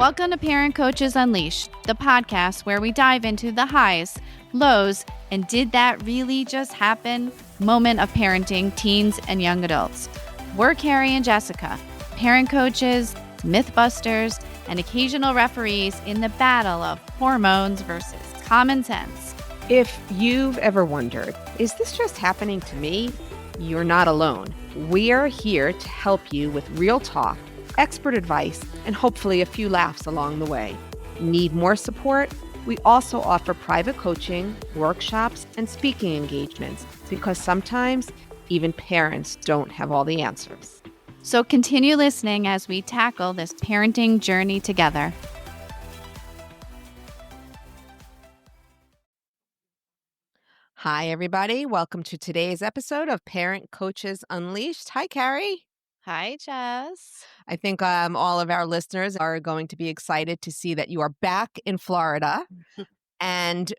Welcome to Parent Coaches Unleashed, the podcast where we dive into the highs, lows, and did that really just happen moment of parenting teens and young adults. We're Carrie and Jessica, parent coaches, mythbusters, and occasional referees in the battle of hormones versus common sense. If you've ever wondered, is this just happening to me? You're not alone. We're here to help you with real talk, expert advice, and hopefully a few laughs along the way. Need more support? We also offer private coaching, workshops, and speaking engagements because sometimes even parents don't have all the answers. So continue listening as we tackle this parenting journey together. Hi, everybody. Welcome to today's episode of Parent Coaches Unleashed. Hi, Carrie. Hi, Jess. I think all of our listeners are going to be excited to see that you are back in Florida. And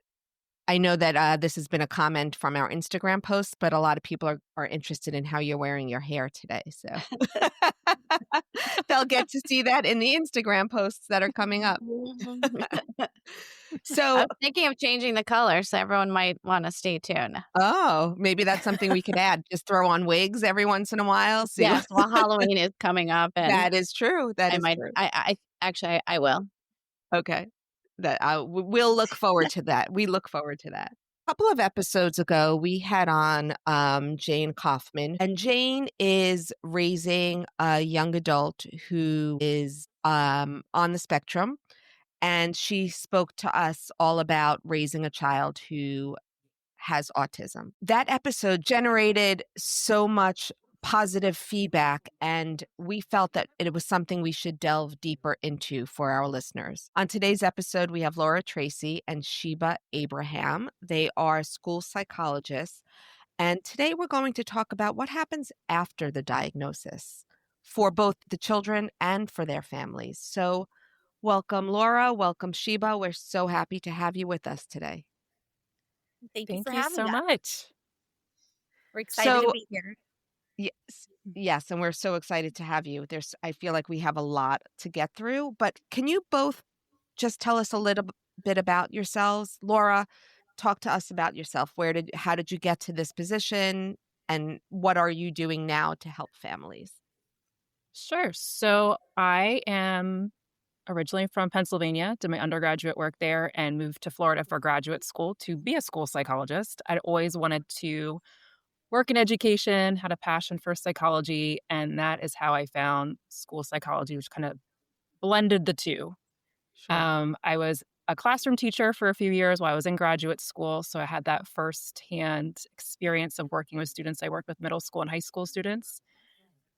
I know that this has been a comment from our Instagram posts, but a lot of people are interested in how you're wearing your hair today. So they'll get to see that in the Instagram posts that are coming up. So I'm thinking of changing the color, so everyone might want to stay tuned. Oh, maybe that's something we could add. Just throw on wigs every once in a while. See Yes, well, Halloween is coming up, and that is true. That is true. I actually I will. Okay, that we'll look forward to that. We look forward to that. A couple of episodes ago, we had on Jane Kaufman, and Jane is raising a young adult who is on the spectrum. And she spoke to us all about raising a child who has autism. That episode generated so much positive feedback, and we felt that it was something we should delve deeper into for our listeners. On today's episode, we have Tracey and Sheba Abraham. They are school psychologists, and today we're going to talk about what happens after the diagnosis for both the children and for their families. So welcome, Laura. Welcome, Sheba. We're so happy to have you with us today. Thank you for you having so us. much. We're excited to be here. Yes, and we're so excited to have you. I feel like we have a lot to get through, but can you both just tell us a little bit about yourselves? Laura, talk to us about yourself. How did you get to this position, and what are you doing now to help families? Sure. So I am originally from Pennsylvania, did my undergraduate work there, and moved to Florida for graduate school to be a school psychologist. I'd always wanted to work in education, had a passion for psychology, and that is how I found school psychology, which kind of blended the two. Sure. I was a classroom teacher for a few years while I was in graduate school, so I had that firsthand experience of working with students. I worked with middle school and high school students,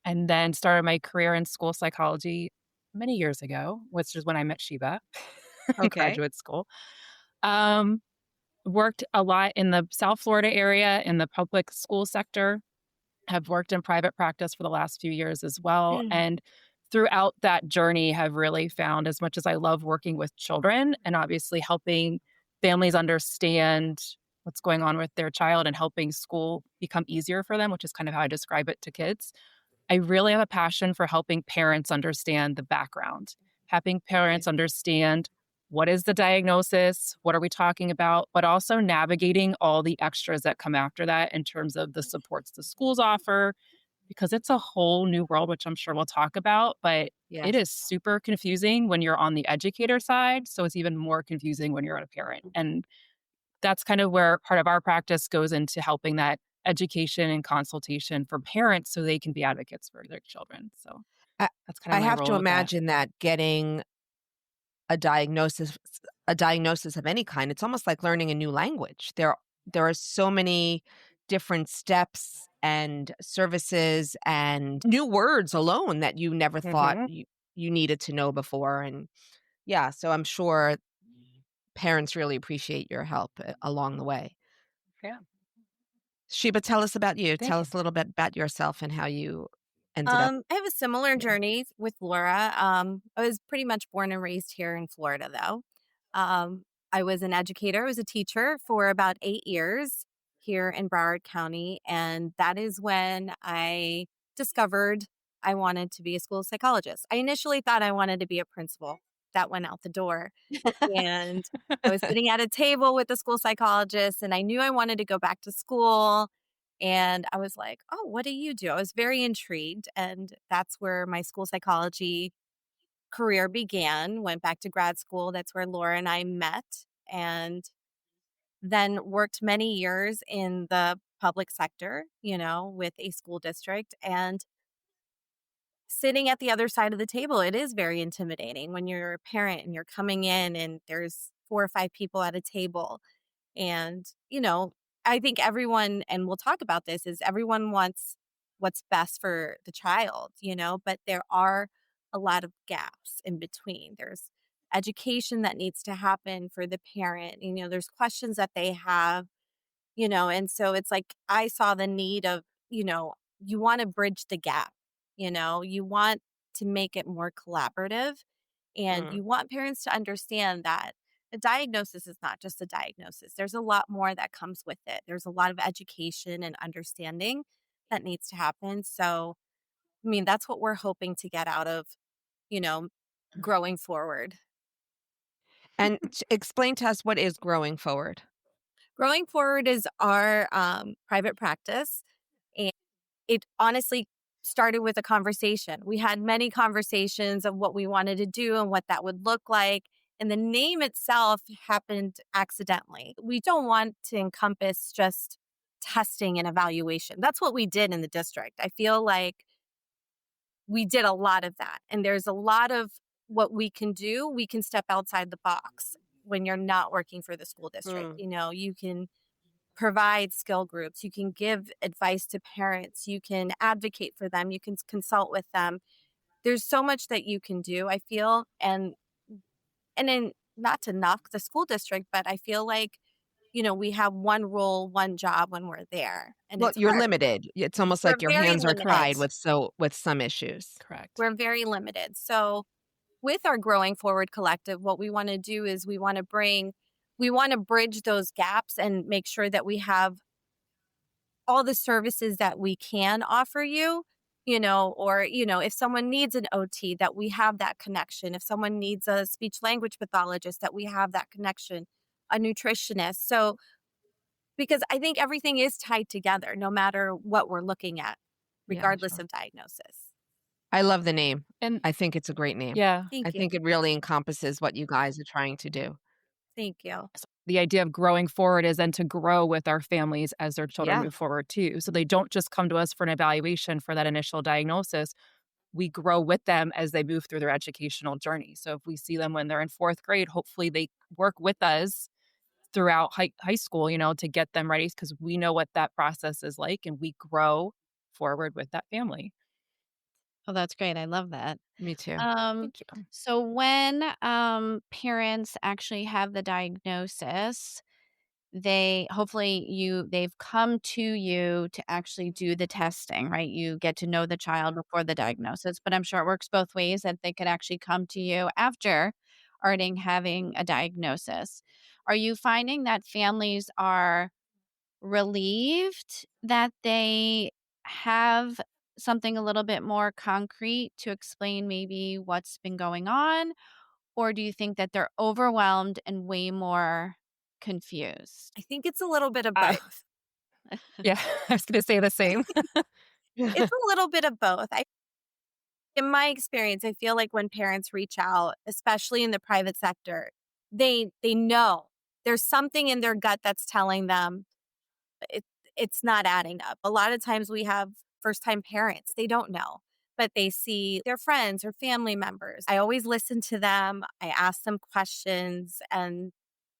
and then started my career in school psychology many years ago, which is when I met Sheba in Okay. graduate school. Worked a lot in the South Florida area in the public school sector. Have worked in private practice for the last few years as well. And throughout that journey have really found, as much as I love working with children and obviously helping families understand what's going on with their child and helping school become easier for them, which is kind of how I describe it to kids, I really have a passion for helping parents understand the background, helping parents understand what is the diagnosis, what are we talking about, but also navigating all the extras that come after that in terms of the supports the schools offer, because it's a whole new world, which I'm sure we'll talk about, but it is super confusing when you're on the educator side. So it's even more confusing when you're a parent. And that's kind of where part of our practice goes into helping that education and consultation for parents so they can be advocates for their children. So that's kind of my I have role to with imagine that getting a diagnosis of any kind, it's almost like learning a new language. There are so many different steps and services and new words alone that you never thought you needed to know before. And yeah, so I'm sure parents really appreciate your help along the way. Yeah. Sheba, tell us about you. Thank Tell you. us a little bit about yourself and how you ended up. I have a similar journey with Laura. I was pretty much born and raised here in Florida, though. I was an educator. I was a teacher for about 8 years here in Broward County, and that is when I discovered I wanted to be a school psychologist. I initially thought I wanted to be a principal. that went out the door. And I was sitting at a table with the school psychologist, and I knew I wanted to go back to school. And I was like, oh, what do you do? I was very intrigued. And that's where my school psychology career began. Went back to grad school. That's where Laura and I met. And then worked many years in the public sector, with a school district. And sitting at the other side of the table, it is very intimidating when you're a parent and you're coming in and there's 4 or 5 people at a table. And, I think everyone, and we'll talk about this, is everyone wants what's best for the child, but there are a lot of gaps in between. There's education that needs to happen for the parent. There's questions that they have, and so it's like I saw the need of, you want to bridge the gap, you want to make it more collaborative, and you want parents to understand that a diagnosis is not just a diagnosis. There's a lot more that comes with it. There's a lot of education and understanding that needs to happen. So, that's what we're hoping to get out of, you know, growing forward. And explain to us, what is Growing Forward? Growing Forward is our private practice. And it honestly started with a conversation. We had many conversations of what we wanted to do and what that would look like. And the name itself happened accidentally. We don't want to encompass just testing and evaluation. That's what we did in the district. I feel like we did a lot of that. And there's a lot of what we can do. We can step outside the box when you're not working for the school district. You can provide skill groups. You can give advice to parents. You can advocate for them. You can consult with them. There's so much that you can do, I feel. And then, not to knock the school district, but I feel like, we have one role, one job when we're there. And Well, it's you're hard. limited. It's almost We're like your very hands are limited. tied with some issues. Correct. We're very limited. So with our Growing Forward Collective, what we want to do is we want to bridge those gaps and make sure that we have all the services that we can offer you, or, if someone needs an OT, that we have that connection. If someone needs a speech language pathologist, that we have that connection, a nutritionist. So, because I think everything is tied together, no matter what we're looking at, regardless of diagnosis. I love the name. And I think it's a great name. yeah, Thank I you. think it really encompasses what you guys are trying to do. Thank you. the idea of growing forward is then to grow with our families as their children Yeah. move forward too. So they don't just come to us for an evaluation for that initial diagnosis. We grow with them as they move through their educational journey. So if we see them when they're in 4th grade, hopefully they work with us throughout high school, to get them ready, because we know what that process is like, and we grow forward with that family. Oh, that's great. I love that. Me too. Thank you. So when parents actually have the diagnosis, they've come to you to actually do the testing, right? You get to know the child before the diagnosis, but I'm sure it works both ways, that they could actually come to you after already having a diagnosis. Are you finding that families are relieved that they have something a little bit more concrete to explain maybe what's been going on? Or do you think that they're overwhelmed and way more confused? I think it's a little bit of I- both. Yeah, I was going to say the same. It's a little bit of both. In my experience, I feel like when parents reach out, especially in the private sector, they know there's something in their gut that's telling them it's not adding up. A lot of times we have first-time parents, they don't know, but they see their friends or family members. I always listen to them. I ask them questions, and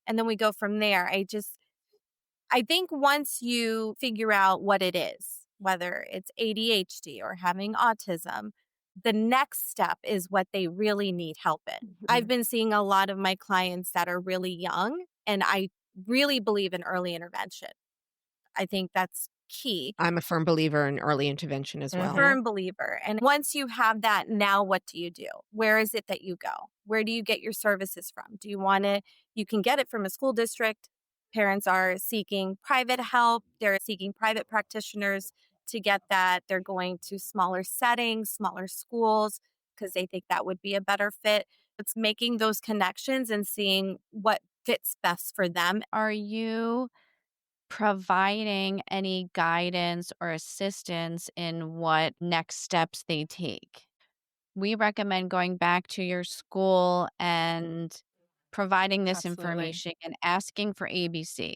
then we go from there. I think once you figure out what it is, whether it's ADHD or having autism, the next step is what they really need help in. I've been seeing a lot of my clients that are really young, and I really believe in early intervention. I think that's key. I'm a firm believer in early intervention as well. Firm believer. And once you have that, now what do you do? Where is it that you go? Where do you get your services from? Do you want to, you can get it from a school district. Parents are seeking private help. They're seeking private practitioners to get that. They're going to smaller settings, smaller schools, because they think that would be a better fit. It's making those connections and seeing what fits best for them. Are you providing any guidance or assistance in what next steps they take? We recommend going back to your school and providing this Absolutely. information and asking for ABC.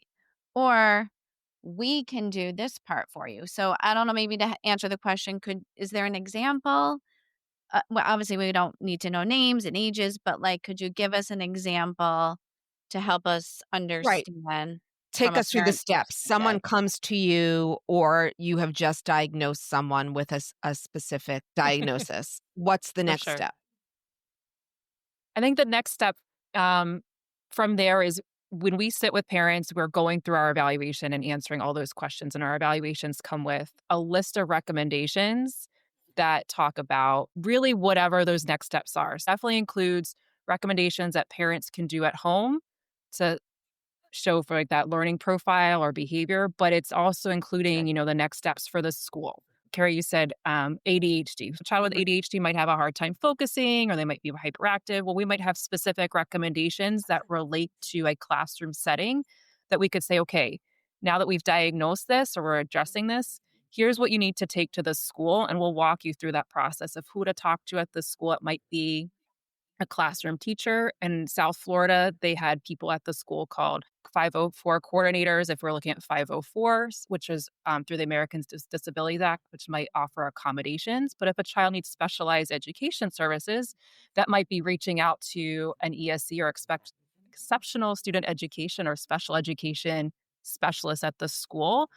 Or we can do this part for you. So I don't know, maybe to answer the question, is there an example? Well, obviously we don't need to know names and ages, but like, could you give us an example to help us Right. understand from Take a us through the parent steps. perspective? Someone comes to you, or you have just diagnosed someone with a specific diagnosis. What's the For next sure. step? I think the next step um, from there is when we sit with parents, we're going through our evaluation and answering all those questions. And our evaluations come with a list of recommendations that talk about really whatever those next steps are. So definitely includes recommendations that parents can do at home to show for like that learning profile or behavior, but it's also including, Okay. the next steps for the school. Carrie, you said ADHD. A child with Mhm. ADHD might have a hard time focusing or they might be hyperactive. Well, we might have specific recommendations that relate to a classroom setting that we could say, okay, now that we've diagnosed this or we're addressing this, here's what you need to take to the school. And we'll walk you through that process of who to talk to at the school. It might be a classroom teacher. In South Florida, they had people at the school called 504 coordinators, if we're looking at 504s, which is through the Americans with Disabilities Act, which might offer accommodations. But if a child needs specialized education services, that might be reaching out to an ESC or exceptional student education or special education specialist at the school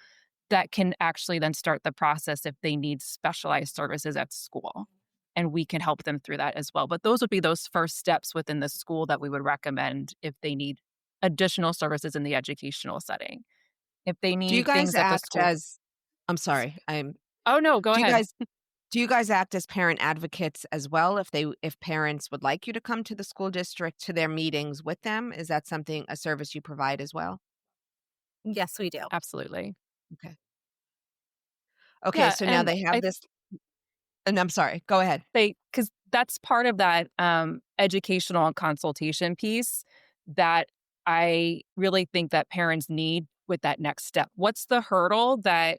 that can actually then start the process if they need specialized services at school. And we can help them through that as well. But those would be those first steps within the school that we would recommend if they need additional services in the educational setting. If they Do you need guys things at the act school. as I'm sorry, Oh, no, go do you ahead. guys do you guys act as parent advocates as well if parents would like you to come to the school district to their meetings with them? Is that a service you provide as well? Yes, we do. Absolutely. Okay. Okay, Yeah. so now And they have I this and I'm sorry, go ahead. because that's part of that educational and consultation piece that I really think that parents need with that next step. What's the hurdle that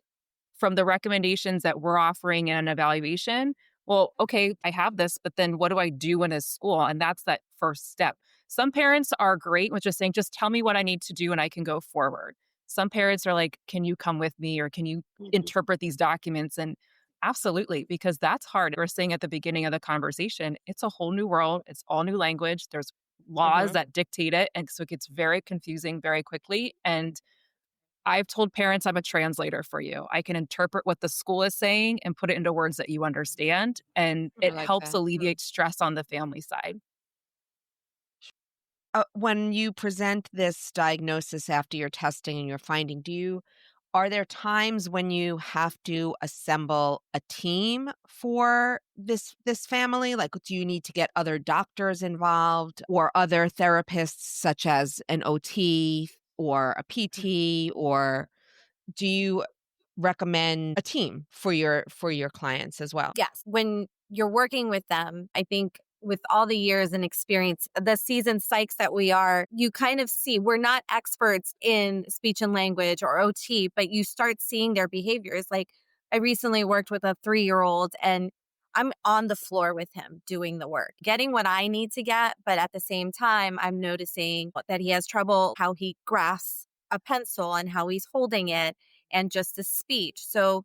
from the recommendations that we're offering in an evaluation? Well, okay, I have this, but then what do I do in a school? And that's that first step. Some parents are great with just saying, just tell me what I need to do and I can go forward. Some parents are like, can you come with me or can you Mhm. interpret these documents? And absolutely, because that's hard. We're saying at the beginning of the conversation, it's a whole new world. It's all new language. There's laws Mhm. that dictate it. And so it gets very confusing very quickly. And I've told parents I'm a translator for you. I can interpret what the school is saying and put it into words that you understand. And I it like helps that. alleviate stress on the family side. When you present this diagnosis after your testing and your finding, are there times when you have to assemble a team for this family? Like, do you need to get other doctors involved or other therapists, such as an OT or a PT, or do you recommend a team for your clients as well? Yes, when you're working with them, I think with all the years and experience, the seasoned psychs that we are, you kind of see we're not experts in speech and language or OT, but you start seeing their behaviors. Like I recently worked with a 3-year-old and I'm on the floor with him doing the work, getting what I need to get. But at the same time, I'm noticing that he has trouble how he grasps a pencil and how he's holding it and just the speech. So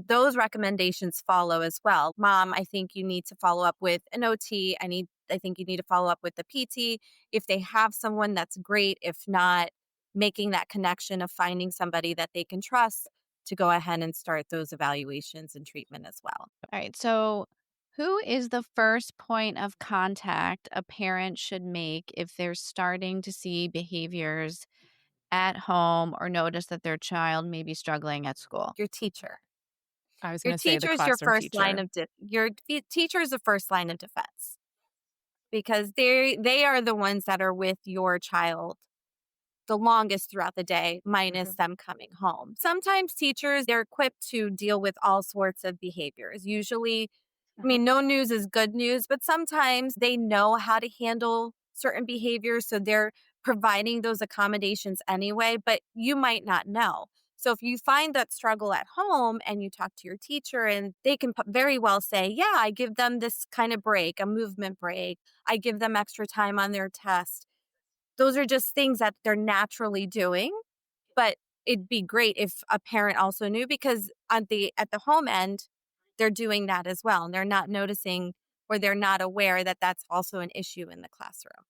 those recommendations follow as well. Mom, I think you need to follow up with an OT. I think you need to follow up with the PT. If they have someone, that's great. If not, making that connection of finding somebody that they can trust to go ahead and start those evaluations and treatment as well. All right. So, who is the first point of contact a parent should make if they're starting to see behaviors at home or notice that their child may be struggling at school? Your teacher. I was Your going to say the teacher is your classroom first line teacher. of teacher is the first line of defense because they are the ones that are with your child the longest throughout the day, minus Mhm. them coming home. Sometimes teachers, they're equipped to deal with all sorts of behaviors. Usually I mean, no news is good news, but sometimes they know how to handle certain behaviors. So they're providing those accommodations anyway, but you might not know. So if you find that struggle at home and you talk to your teacher and they can very well say, yeah, I give them this kind of break, a movement break. I give them extra time on their test. Those are just things that they're naturally doing. But it'd be great if a parent also knew, because at the home end, they're doing that as well. And they're not noticing, or they're not aware that that's also an issue in the classroom.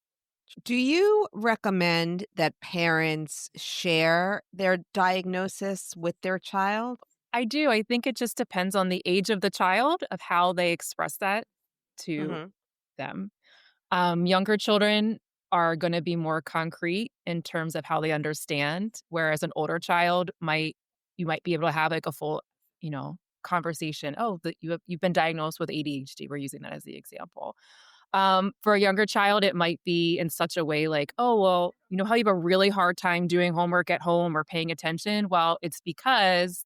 Do you recommend that parents share their diagnosis with their child? I do. I think it just depends on the age of the child, of how they express that to Mhm. them. Younger children are going to be more concrete in terms of how they understand, whereas an older child you might be able to have like a full, conversation. Oh, you've been diagnosed with ADHD. We're using that as the example. For a younger child, it might be in such a way like, oh, well, you know how you have a really hard time doing homework at home or paying attention? Well, it's because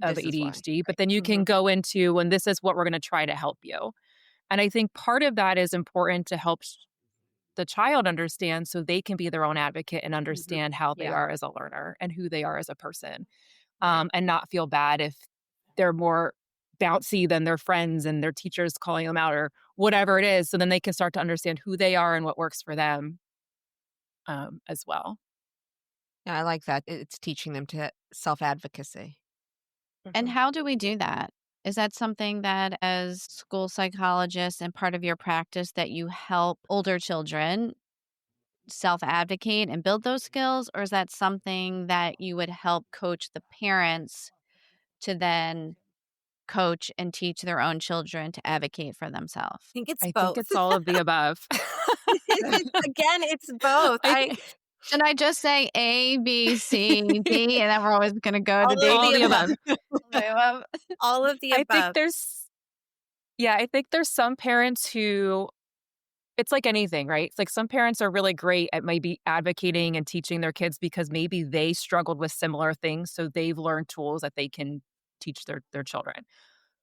of This is why. ADHD, but Right. then you can Mhm. go into, and this is what we're going to try to help you. And I think part of that is important to help the child understand so they can be their own advocate and Mhm. understand how they Yeah. are as a learner and who they are as a person, Right. and not feel bad if they're more bouncy than their friends and their teachers calling them out or whatever it is. So then they can start to understand who they are and what works for them, as well. Yeah, I like that. It's teaching them to self-advocacy. And Mhm. how do we do that? Is that something that, as school psychologists and part of your practice, that you help older children self advocate and build those skills? Or is that something that you would help coach the parents to then coach and teach their own children to advocate for themselves? I think it's I think both. it's all of the above. Again, it's both. I think Should I just say A, B, C, D, and then we're always going to go to All of D? all the the above. above. All of the I think above. there's Yeah, I think there's some parents who it's like anything, right? It's like some parents are really great at maybe advocating and teaching their kids because maybe they struggled with similar things. So they've learned tools that they can teach their children.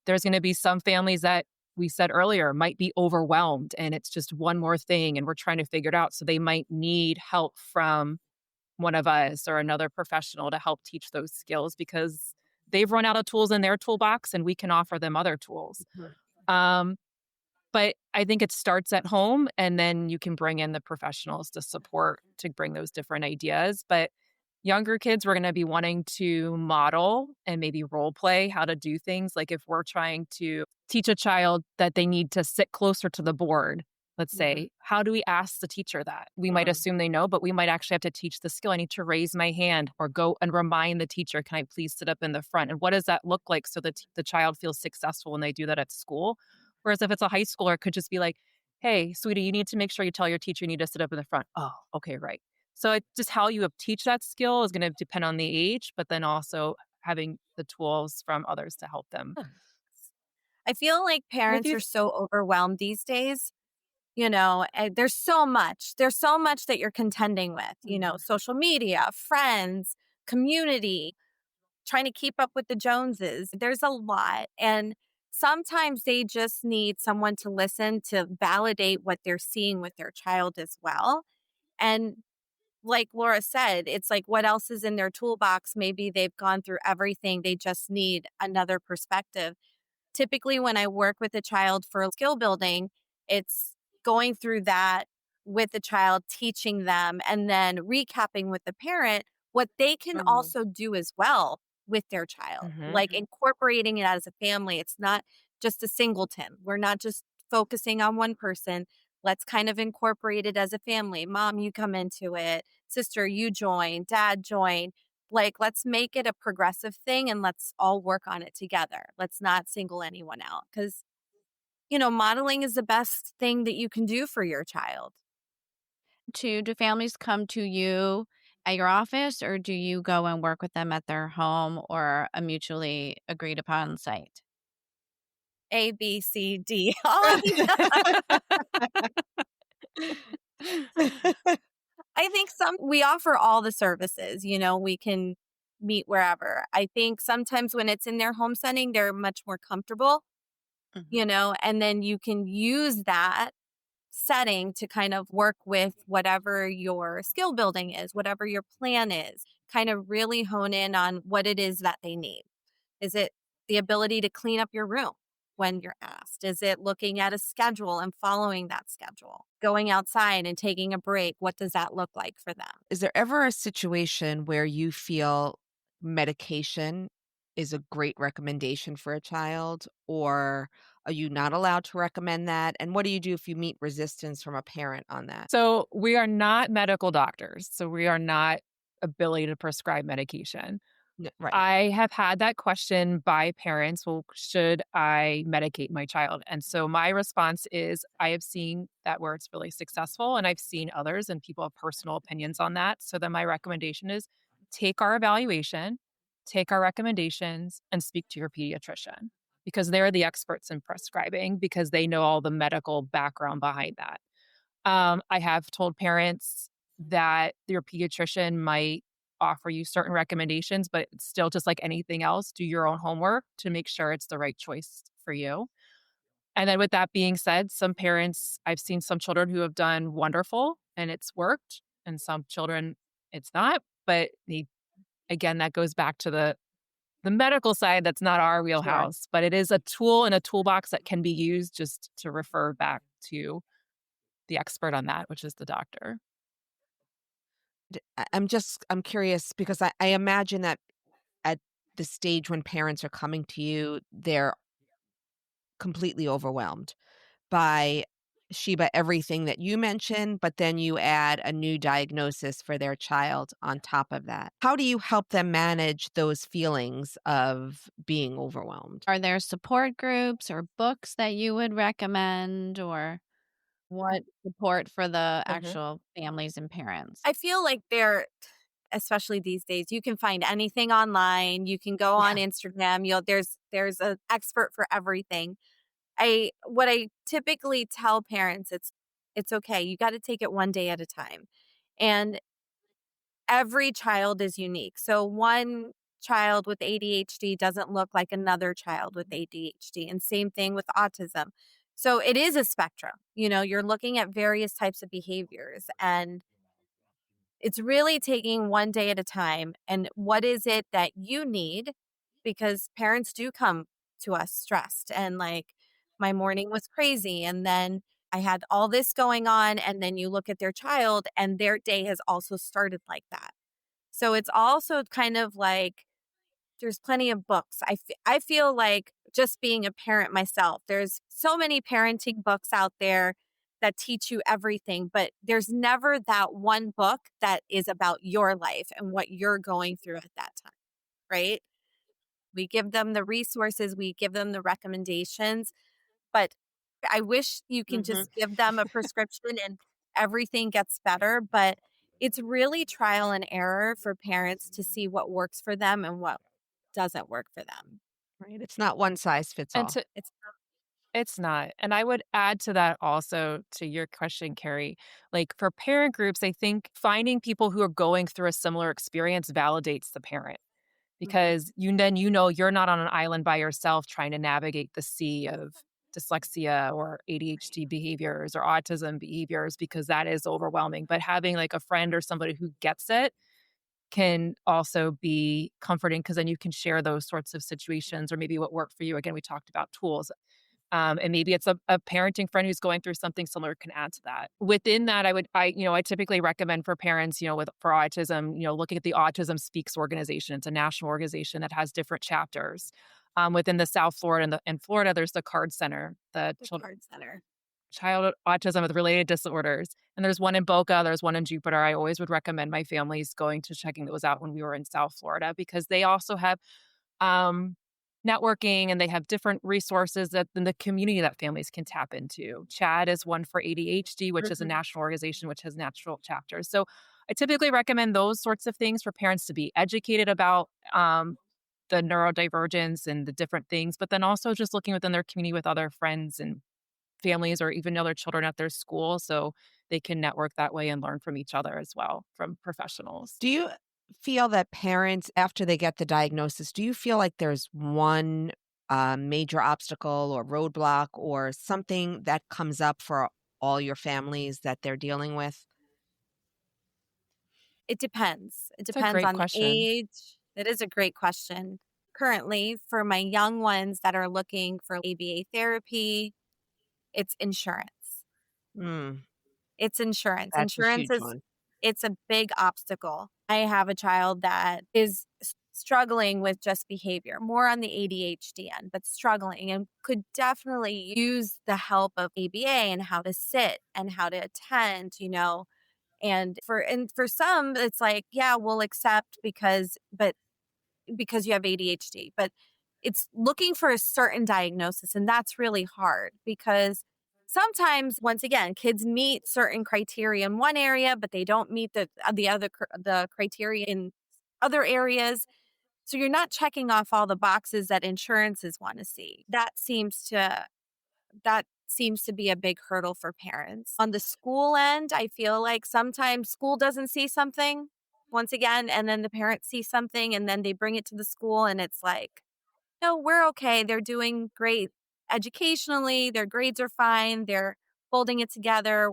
There's going to be some families that we said earlier might be overwhelmed and it's just one more thing and we're trying to figure it out. So they might need help from one of us or another professional to help teach those skills because they've run out of tools in their toolbox and we can offer them other tools. Mhm. Um, but I think it starts at home and then you can bring in the professionals to support to bring those different ideas. But younger kids, we're going to be wanting to model and maybe role play how to do things. Like if we're trying to teach a child that they need to sit closer to the board, let's Mhm. say, how do we ask the teacher that? We might Mhm. assume they know, but we might actually have to teach the skill. I need to raise my hand or go and remind the teacher, can I please sit up in the front? And what does that look like so that the child feels successful when they do that at school? Whereas if it's a high schooler, it could just be like, hey, sweetie, you need to make sure you tell your teacher you need to sit up in the front. Oh, okay, right. So it's just how you teach that skill is going to depend on the age, but then also having the tools from others to help them. Huh. I feel like And if parents you are so overwhelmed these days. And there's so much. There's so much that you're contending with, Mhm. social media, friends, community, trying to keep up with the Joneses. There's a lot. And sometimes they just need someone to listen to validate what they're seeing with their child as well. And like Laura said, it's like what else is in their toolbox? Maybe they've gone through everything. They just need another perspective. Typically, when I work with a child for skill building, it's going through that with the child, teaching them, and then recapping with the parent what they can Mhm. also do as well with their child, Hmm. like incorporating it as a family. It's not just a singleton. We're not just focusing on one person. Let's kind of incorporate it as a family. Mom, you come into it. Sister, you join. Dad, join. Like, let's make it a progressive thing and let's all work on it together. Let's not single anyone out because, modeling is the best thing that you can do for your child. Do families come to you at your office, or do you go and work with them at their home or a mutually agreed upon site? A, B, C, D, all of the. I think we offer all the services, we can meet wherever. I think sometimes when it's in their home setting, they're much more comfortable and then you can use that setting to kind of work with whatever your skill building is, whatever your plan is, kind of really hone in on what it is that they need. Is it the ability to clean up your room when you're asked? Is it looking at a schedule and following that schedule? Going outside and taking a break, what does that look like for them? Is there ever a situation where you feel medication is a great recommendation for a child, or are you not allowed to recommend that? And what do you do if you meet resistance from a parent on that? So we are not medical doctors. So we are not ability to prescribe medication. Right. I have had that question by parents. Well, should I medicate my child? And so my response is I have seen that where it's really successful, and I've seen others, and people have personal opinions on that. So then my recommendation is take our evaluation, take our recommendations, and speak to your pediatrician because they're the experts in prescribing because they know all the medical background behind that. I have told parents that your pediatrician might offer you certain recommendations, but it's still just like anything else, do your own homework to make sure it's the right choice for you. And then with that being said, some parents, I've seen some children who have done wonderful and it's worked, and some children it's not. But again, that goes back to the medical side. That's not our wheelhouse, but it is a tool in a toolbox that can be used just to refer back to the expert on that, which is the doctor. I'm curious because I imagine that at the stage when parents are coming to you, they're completely overwhelmed by Sheba, everything that you mentioned, but then you add a new diagnosis for their child on top of that. How do you help them manage those feelings of being overwhelmed? Are there support groups or books that you would recommend, or what support for the actual families and parents? I feel like especially these days, you can find anything online. You can go on Instagram. There's an expert for everything. What I typically tell parents, it's okay. You got to take it one day at a time. And every child is unique. So one child with ADHD doesn't look like another child with ADHD, and same thing with autism. So it is a spectrum. You're looking at various types of behaviors, and it's really taking one day at a time. And what is it that you need? Because parents do come to us stressed and like, my morning was crazy. And then I had all this going on. And then you look at their child and their day has also started like that. So it's also kind of like, there's plenty of books. I feel like just being a parent myself, there's so many parenting books out there that teach you everything, but there's never that one book that is about your life and what you're going through at that time, right? We give them the resources, we give them the recommendations, but I wish you can just give them a prescription and everything gets better, but it's really trial and error for parents to see what works for them and what doesn't work for them. Right. It's not one size fits all. It's not. And I would add to that also to your question, Carrie, like for parent groups, I think finding people who are going through a similar experience validates the parent because you're not on an island by yourself trying to navigate the sea of dyslexia or ADHD behaviors or autism behaviors because that is overwhelming. But having like a friend or somebody who gets it can also be comforting because then you can share those sorts of situations or maybe what worked for you. Again, we talked about tools. And maybe it's a parenting friend who's going through something similar can add to that. Within that, I typically recommend for parents, for autism, looking at the Autism Speaks organization. It's a national organization that has different chapters. Within the South Florida and Florida, there's the CARD Center, the CARD Center. Child autism with related disorders. And there's one in Boca, there's one in Jupiter. I always would recommend my families going to checking those out when we were in South Florida because they also have networking and they have different resources in the community that families can tap into. CHAD is one for ADHD, which is a national organization which has national chapters. So I typically recommend those sorts of things for parents to be educated about the neurodivergence and the different things, but then also just looking within their community with other friends and families or even other children at their school so they can network that way and learn from each other as well from professionals. Do you feel that parents, after they get the diagnosis, do you feel like there's one a major obstacle or roadblock or something that comes up for all your families that they're dealing with? It depends. It It's a depends great on the question. age. It is a great question. Currently, for my young ones that are looking for ABA therapy, it's insurance. Mm, It's insurance. that's a Insurance huge is one. it's a big obstacle. I have a child that is struggling with just behavior, more on the ADHD end, but struggling and could definitely use the help of ABA and how to sit and how to attend, and for some it's like, yeah, we'll accept because you have ADHD, but it's looking for a certain diagnosis. And that's really hard because sometimes, once again, kids meet certain criteria in one area, but they don't meet the criteria in other areas. So you're not checking off all the boxes that insurances want to see. That seems to be a big hurdle for parents. On the school end, I feel like sometimes school doesn't see something once again, and then the parents see something and then they bring it to the school and it's like, no, we're okay. They're doing great educationally. Their grades are fine. They're holding it together.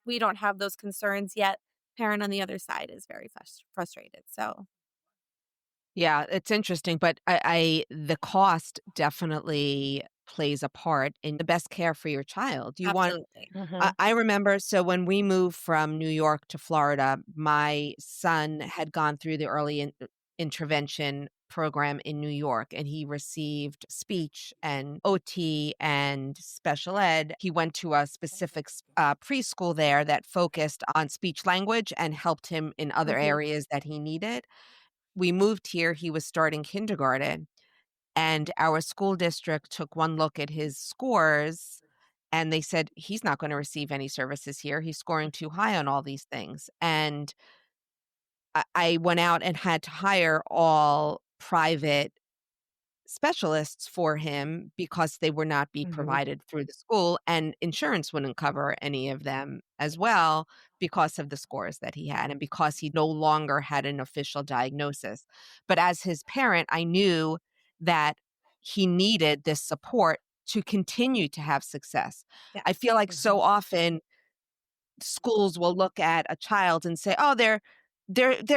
We don't have those concerns yet. Parent on the other side is very frustrated. So, Yeah, it's interesting, but the cost definitely plays a part in the best care for your child. You want absolutely. Mhm. I remember, so when we moved from New York to Florida, my son had gone through the early intervention program in New York, and he received speech and OT and special ed. He went to a specific preschool there that focused on speech language and helped him in other Mhm. areas that he needed. We moved here, he was starting kindergarten, and our school district took one look at his scores and they said, he's not going to receive any services here. He's scoring too high on all these things. And I went out and had to hire all private specialists for him because they were not be Mhm. provided through the school, and insurance wouldn't cover any of them as well because of the scores that he had and because he no longer had an official diagnosis. But as his parent, I knew that he needed this support to continue to have success. I feel Yes. like so often schools will look at a child and say, "Oh, they're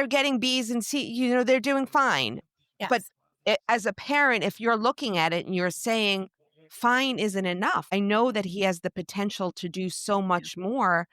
getting B's and C, they're doing fine." But Yes. as a parent, if you're looking at it and you're saying, "Fine isn't enough. I know that he has the potential to do so much more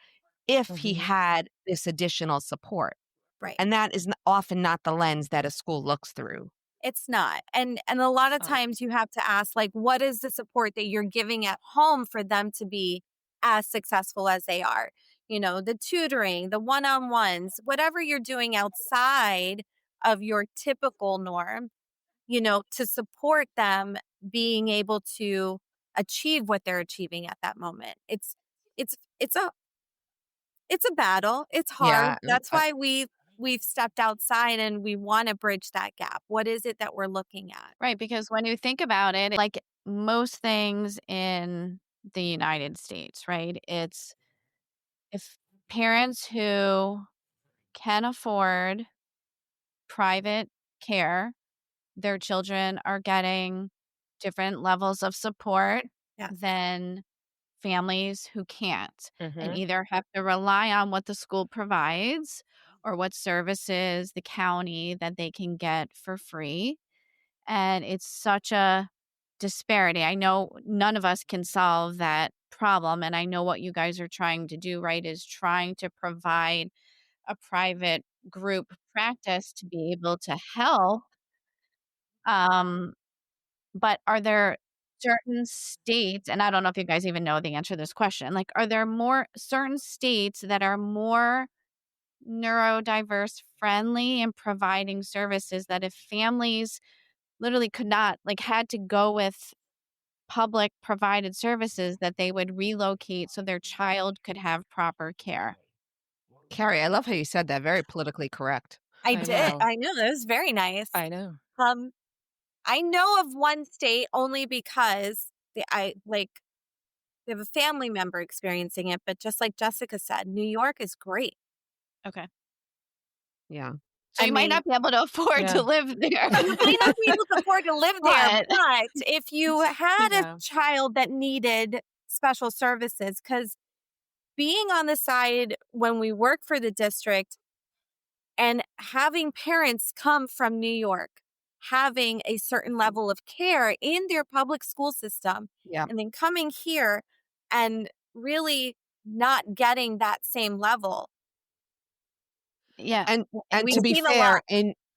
if he Mhm. had this additional support." Right. And that is often not the lens that a school looks through. It's not. And a lot of Oh. times you have to ask, like, what is the support that you're giving at home for them to be as successful as they are? The tutoring, the one-on-ones, whatever you're doing outside of your typical norm, to support them being able to achieve what they're achieving at that moment. It's a battle. It's hard. Yeah, That's why we've stepped outside and we want to bridge that gap. What is it that we're looking at? Right. Because when you think about it, like most things in the United States, right? It's if parents who can afford private care, their children are getting different levels of support Yes. than families who can't and Mhm. either have to rely on what the school provides or what services the county that they can get for free. And it's such a disparity. I know none of us can solve that problem. And I know what you guys are trying to do, right, is trying to provide a private group practice to be able to help. Um, but are there certain states, and I don't know if you guys even know the answer to this question, like, are there more certain states that are more neurodiverse friendly in providing services that if families literally could not, like, had to go with public provided services, that they would relocate so their child could have proper care? Carrie, I love how you said that. Very politically correct. I I did. know. I know that was very nice. I know. Um, I know of one state only because we have a family member experiencing it, but just like Jessica said, New York is great. Okay. Yeah. So you might not be able to afford to live there. You might not be able to afford to live there, But- but if you had Yeah. a child that needed special services, because being on the side when we work for the district and having parents come from New York, having a certain level of care in their public school system, Yeah. and then coming here and really not getting that same level. Yeah. And We've to be seen a fair, lot.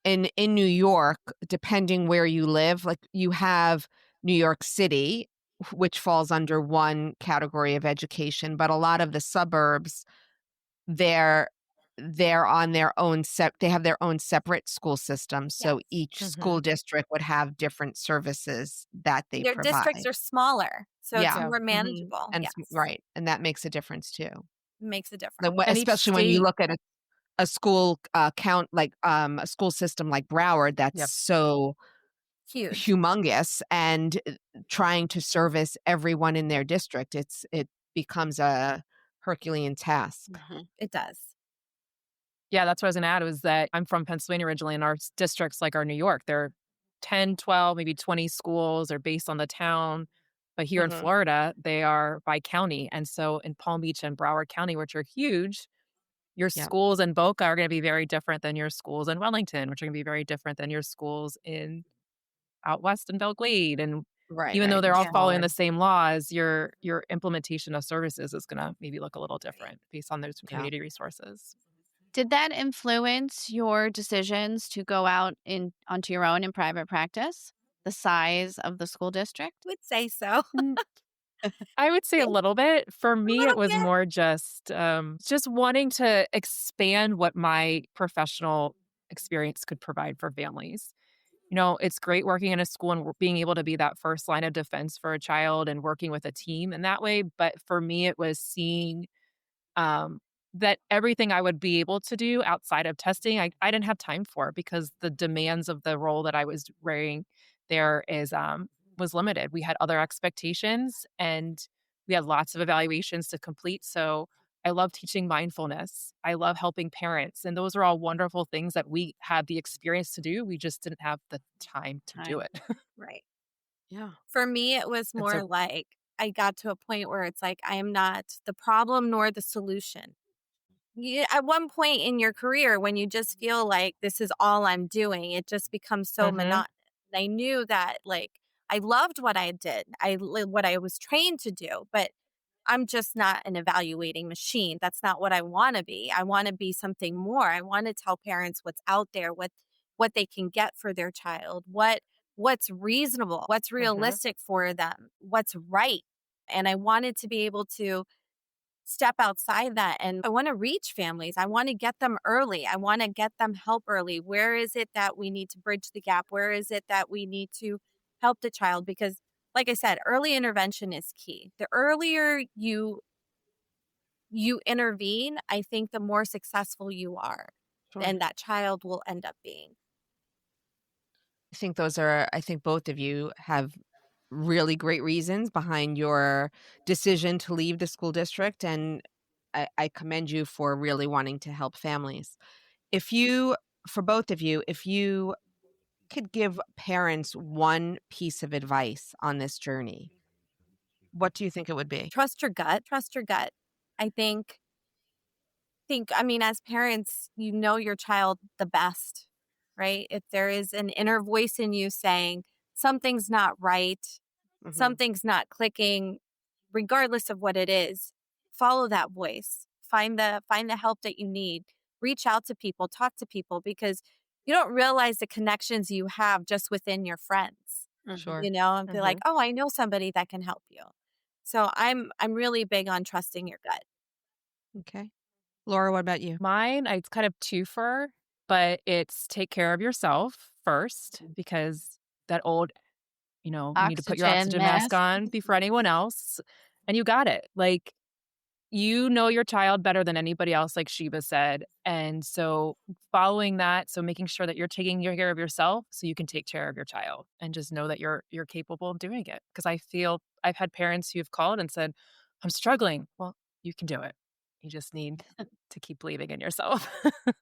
in New York, depending where you live, like you have New York City, which falls under one category of education, but a lot of the suburbs, they're on their own they have their own separate school systems. So Yes. each Mhm. school district would have different services that they Their provide. districts are smaller, so it's Yeah. more Mhm. manageable. And Yes. right. And that makes a difference too. Makes a difference. Like, And each especially when you state- look at a school count, like a school system like Broward, that's Yep. so Huge. humongous, and trying to service everyone in their district, it becomes a Herculean task. It does. Yeah, that's what I was going to add, was that I'm from Pennsylvania originally, and our districts, like our New York, they're 10, 12, maybe 20 schools are based on the town. But here in Mhm. Florida, they are by county. And so in Palm Beach and Broward County, which are huge, your Yeah. schools in Boca are going to be very different than your schools in Wellington, which are going to be very different than your schools in out west in Belglade. And Right. even though right. they're all Yeah. following the same laws, your implementation of services is going to maybe look a little different based on those Yeah. community resources. Did that influence your decisions to go out onto your own in private practice? The size of the school district? Would say so. I would say a little bit. For me, little it was bit. more just wanting to expand what my professional experience could provide for families. You know, it's great working in a school and being able to be that first line of defense for a child and working with a team in that way. But for me, it was seeing um, that everything I would be able to do outside of testing, I didn't have time for, because the demands of the role that I was wearing there was limited. We had other expectations, and we had lots of evaluations to complete. So I love teaching mindfulness. I love helping parents. And those are all wonderful things that we had the experience to do. We just didn't have the time to do it. Right. Yeah. For me, it was more like I got to a point where it's like I am not the problem nor the solution. At one point in your career, when you just feel like this is all I'm doing, it just becomes so Mhm. monotonous. I knew that, like, I loved what I did, what I was trained to do, but I'm just not an evaluating machine. That's not what I want to be. I want to be something more. I want to tell parents what's out there, what they can get for their child, what's reasonable, what's realistic for them, what's right. And I wanted to be able to step outside that. And I want to reach families. I want to get them early. I want to get them help early. Where is it that we need to bridge the gap? Where is it that we need to help the child? Because, like I said, early intervention is key. The earlier you intervene, I think the more successful you are. Sure. And that child will end up being. I think both of you have really great reasons behind your decision to leave the school district. And I commend you for really wanting to help families. For both of you, if you could give parents one piece of advice on this journey, what do you think it would be? Trust your gut. Trust your gut. I think, I mean, as parents, you know your child the best, right? If there is an inner voice in you saying something's not right, Mhm. something's not clicking, regardless of what it is, follow that voice. Find the help that you need. Reach out to people, talk to people, because you don't realize the connections you have just within your friends. Sure. You know, and be like, oh, I know somebody that can help you. So I'm really big on trusting your gut. Okay. Laura, what about you? Mine, it's kind of twofer, but it's take care of yourself first, because that old, you need to put your oxygen mask on before anyone else. And you got it. Like, you know your child better than anybody else, like Sheba said. And so following that, so making sure that you're taking care of yourself so you can take care of your child, and just know that you're capable of doing it. Because I feel I've had parents who've called and said, I'm struggling. Well, you can do it. You just need to keep believing in yourself.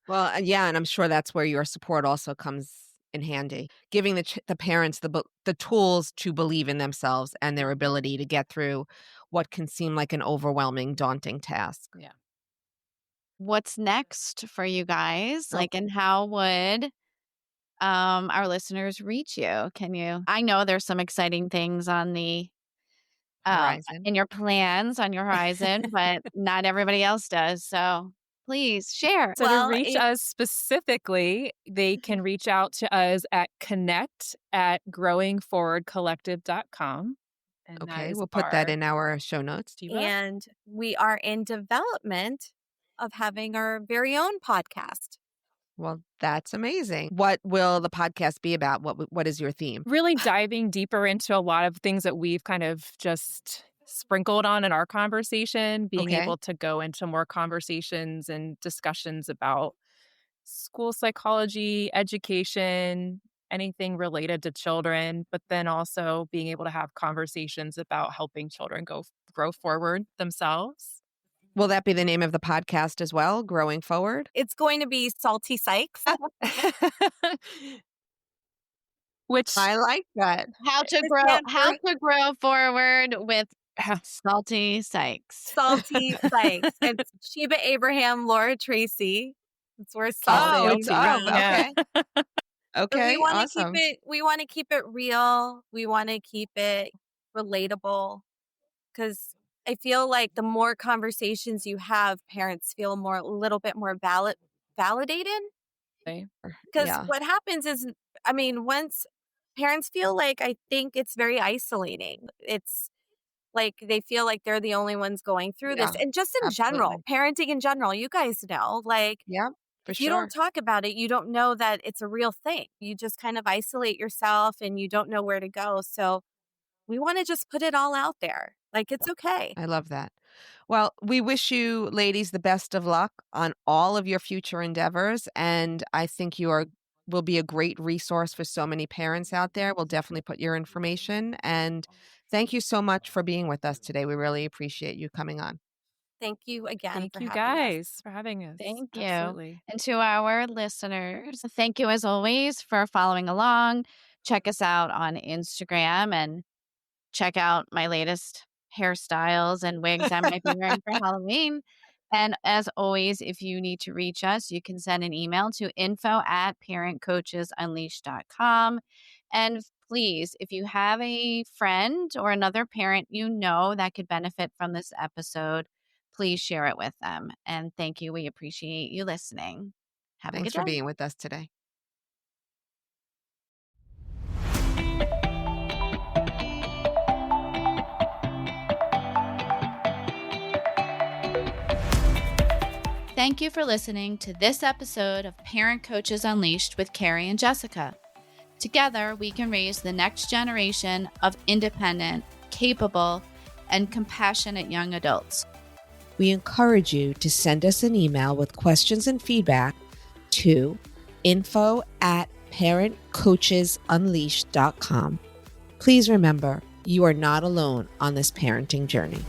Well, yeah, and I'm sure that's where your support also comes in handy, giving the parents the tools to believe in themselves and their ability to get through what can seem like an overwhelming, daunting task. Yeah. What's next for you guys? Oh. And how would our listeners reach you? I know there's some exciting things on the Horizon. in your plans on your horizon, but not everybody else does. So please share. So Well, to reach us specifically, they can reach out to us at connect@growingforwardcollective.com. And that Okay, is we'll put that our in our show notes. Sheba. and we are in development of having our very own podcast. Well, that's amazing. What will the podcast be about? What is your theme? Really diving deeper into a lot of things that we've kind of just sprinkled on in our conversation, being Okay. able to go into more conversations and discussions about school psychology, education, anything related to children, but then also being able to have conversations about helping children grow forward themselves. Will that be the name of the podcast as well, Growing Forward? It's going to be Salty Sykes. Which I like that. How to It grow stands how for to grow forward with Salty Sykes. Salty Sykes. It's Sheba Abraham, Laura Tracey. It's where Oh, salty it's comes from. okay. But Okay, we want to awesome. we want to keep it real. We want to keep it relatable, because I feel like the more conversations you have, parents feel a little bit more validated. Because Yeah. what happens is, once parents feel like, I think it's very isolating. It's like they feel like they're the only ones going through this. Yeah, And just in general, parenting in general, you guys know, like, Yeah, for if you don't sure. talk about it, you don't know that it's a real thing. You just kind of isolate yourself and you don't know where to go. So we want to just put it all out there. Like, it's okay. I love that. Well, we wish you ladies the best of luck on all of your future endeavors. And I think will be a great resource for so many parents out there. We'll definitely put your information. And thank you so much for being with us today. We really appreciate you coming on. Thank you again Thank for you having us. guys for having us. Thank you. Absolutely. And to our listeners, thank you as always for following along. Check us out on Instagram and check out my latest hairstyles and wigs I might be wearing for Halloween. And as always, if you need to reach us, you can send an email to info@parentcoachesunleashed.com. And please, if you have a friend or another parent you know that could benefit from this episode, please share it with them. And thank you. We appreciate you listening. Have a Thanks good for day. being with us today. Thank you for listening to this episode of Parent Coaches Unleashed with Carrie and Jessica. Together, we can raise the next generation of independent, capable, and compassionate young adults. We encourage you to send us an email with questions and feedback to info@parentcoachesunleashed.com. Please remember, you are not alone on this parenting journey.